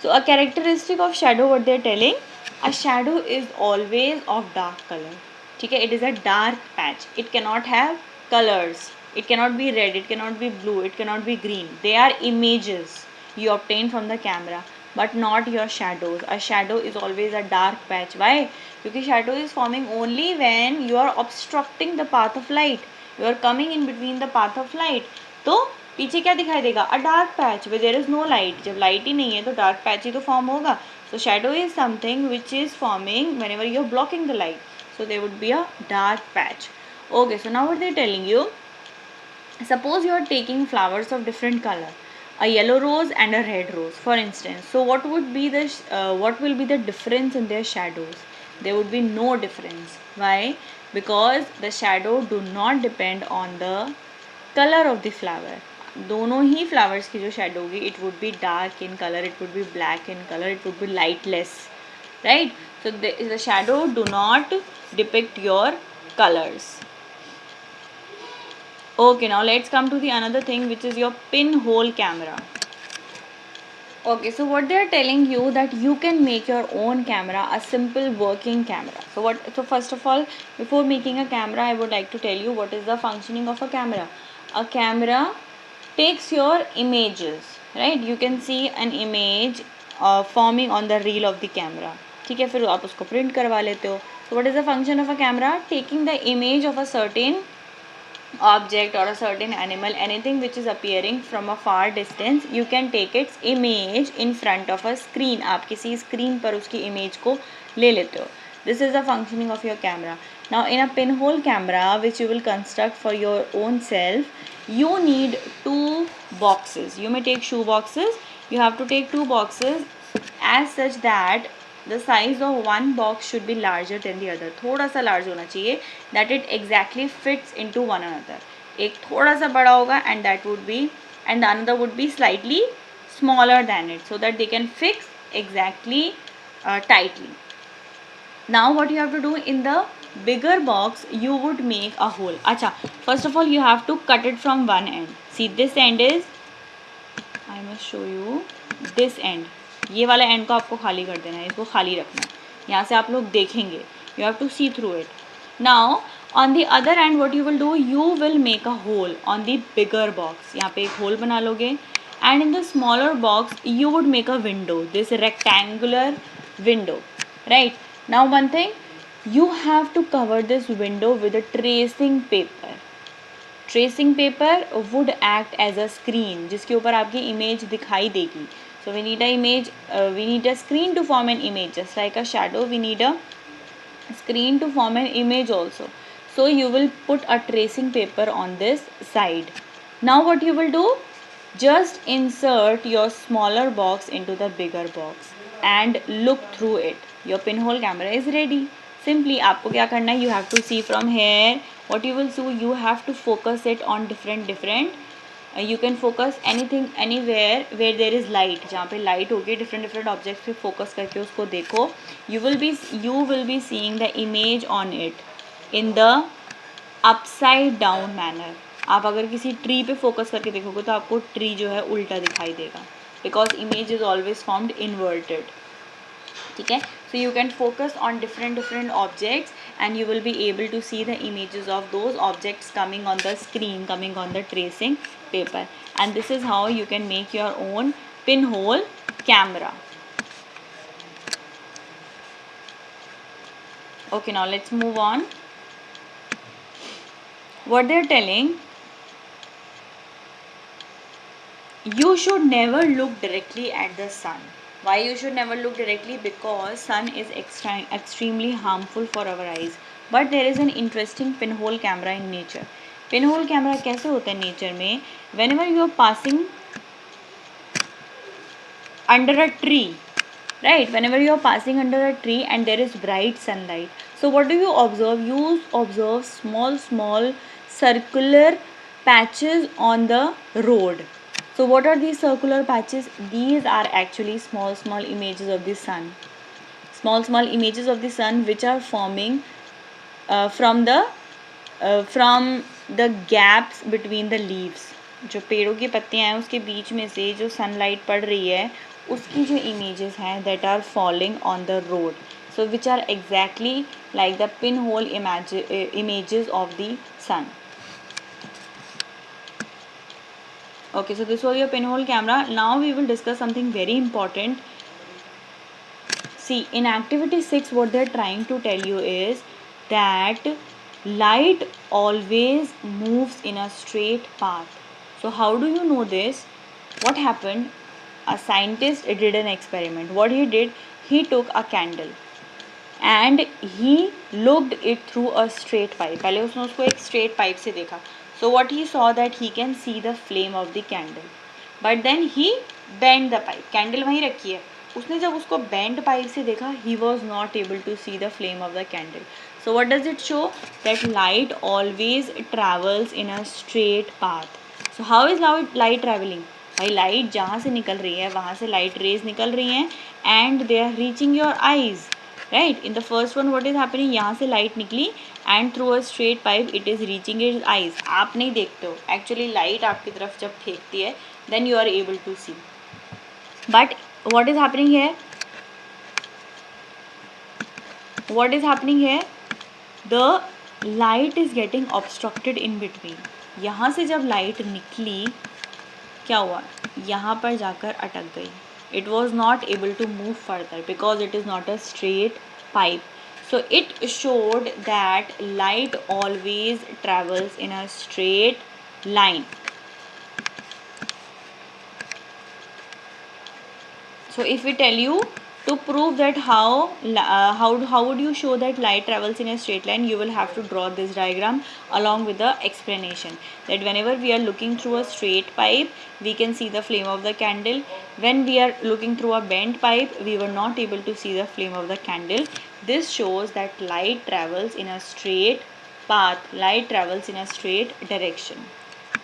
So a characteristic of shadow, what they are telling, a shadow is always of dark color. ठीक है, it is a dark patch. It cannot have colors. It cannot be red. It cannot be blue. It cannot be green. They are images you obtain from the camera, but not your shadows. A shadow is always a dark patch. Why? क्योंकि shadow is forming only when you are obstructing the path of light. You are coming in between the path of light. तो पीछे क्या दिखाई देगा? A dark patch where there is no light. जब light ही नहीं है तो डार्क पैच ही तो फॉर्म होगा. So shadow is something which is forming whenever you are blocking the light. So they would be a dark patch. Okay, so now what they are telling you, suppose you are taking flowers of different color, a yellow rose and a red rose for instance. So what would be the what will be the difference in their shadows? There would be no difference. Why? Because the shadow do not depend on the color of the flower. दोनों ही flowers की जो shadow होगी, it would be dark in color, it would be black in color, it would be lightless, right? So the shadow do not depict your colors. Okay, now let's come to the another thing, which is your pinhole camera. Okay, so what they are telling you, that you can make your own camera, a simple working camera. So first of all, before making a camera, I would like to tell you what is the functioning of a camera. A camera takes your images, right? You can see an image forming on the reel of the camera. ठीक है, फिर आप उसको print करवा लेते हो. So what is the function of a camera? Taking the image of a certain object or a certain animal, anything which is appearing from a far distance, you can take its image in front of a screen. आप किसी screen पर उसकी image को ले लेते हो. This is the functioning of your camera. Now in a pinhole camera which you will construct for your own self, you need two boxes. You may take shoe boxes. You have to take two boxes as such that the size of one box should be larger than the other. थोड़ा सा large होना चाहिए, that it exactly fits into one another. एक थोड़ा सा बड़ा होगा and that would be, and the another would be slightly smaller than it, so that they can fix exactly tightly. Now what you have to do, in the bigger box you would make a hole. अच्छा, first of all you have to cut it from one end. See, this end is, I must show you this end. ये वाला and को आपको खाली कर देना है, इसको खाली रखना है. यहाँ से आप लोग देखेंगे, you have to see through it. Now on the other end what you will do, you will make a hole on the bigger box. यहाँ पे एक होल बना लोगे, and in the smaller box you would make a window, this rectangular window, right. Now one thing, you have to cover this window with a tracing paper. Tracing paper would act as a screen जिसके ऊपर आपकी image दिखाई देगी. So we need a image, we need a screen to form an image. Just like a shadow, we need a screen to form an image also. So you will put a tracing paper on this side. Now what you will do, just insert your smaller box into the bigger box and look through it. Your pinhole camera is ready. Simply आपको क्या करना है, you have to see from here. What you will do, you have to focus it on different you can focus anything anywhere where there is light. जहाँ पे light होगी, different objects पे focus करके उसको देखो. You will be seeing the image on it in the upside down manner. आप अगर किसी ट्री पे फोकस करके देखोगे तो आपको ट्री जो है उल्टा दिखाई देगा, because image is always formed inverted. ठीक है, so you can focus on different objects and you will be able to see the images of those objects coming on the screen, coming on the tracing paper. And this is how you can make your own pinhole camera. Okay, now let's move on. What they're telling, you should never look directly at the sun. Why you should never look directly? Because sun is extremely harmful for our eyes. But there is an interesting pinhole camera in nature. Pinhole camera कैसे होता है nature में? Whenever you are passing under a tree, right? Whenever you are passing under a tree and there is bright sunlight, so what do you observe? You observe small circular patches on the road. So what are these circular patches? These are actually small images of the sun. Small images of the sun which are forming from the gaps between the leaves. जो पेड़ों की पत्तियां हैं उसके बीच में से जो sunlight पड़ रही है उसकी जो images हैं that are falling on the road, so which are exactly like the pinhole images of the sun. Okay, so this was your pinhole camera. Now we will discuss something very important. See, in activity 6 what they are trying to tell you is that light always moves in a straight path. So how do you know this? What happened? A scientist did an experiment. What he did, he took a candle and he looked it through a straight pipe. पहले उसने उसको एक straight pipe से देखा. So what he saw that he can see the flame of the candle. But then he bent the pipe. Candle वहीं रखी है. उसने जब उसको bent pipe से देखा, he was not able to see the flame of the candle. So what does it show? That light always travels in a straight path. So how is light traveling? भाई light जहाँ से निकल रही है वहाँ से लाइट रेज निकल रही हैं and they are reaching your eyes. Right, in the first one what is happening, यहाँ से लाइट निकली and through a straight pipe it is reaching its eyes. आप नहीं देखते हो, actually लाइट आपकी तरफ जब फेंकती है then you are able to see. But what is happening here? What is happening here? The light is getting obstructed in between. यहाँ से जब लाइट निकली क्या हुआ, यहाँ पर जाकर अटक गई. It was not able to move further because it is not a straight pipe. So it showed that light always travels in a straight line. So if we tell you to prove that how would you show that light travels in a straight line, you will have to draw this diagram along with the explanation that whenever we are looking through a straight pipe we can see the flame of the candle. When we are looking through a bent pipe we were not able to see the flame of the candle. This shows that light travels in a straight path, light travels in a straight direction.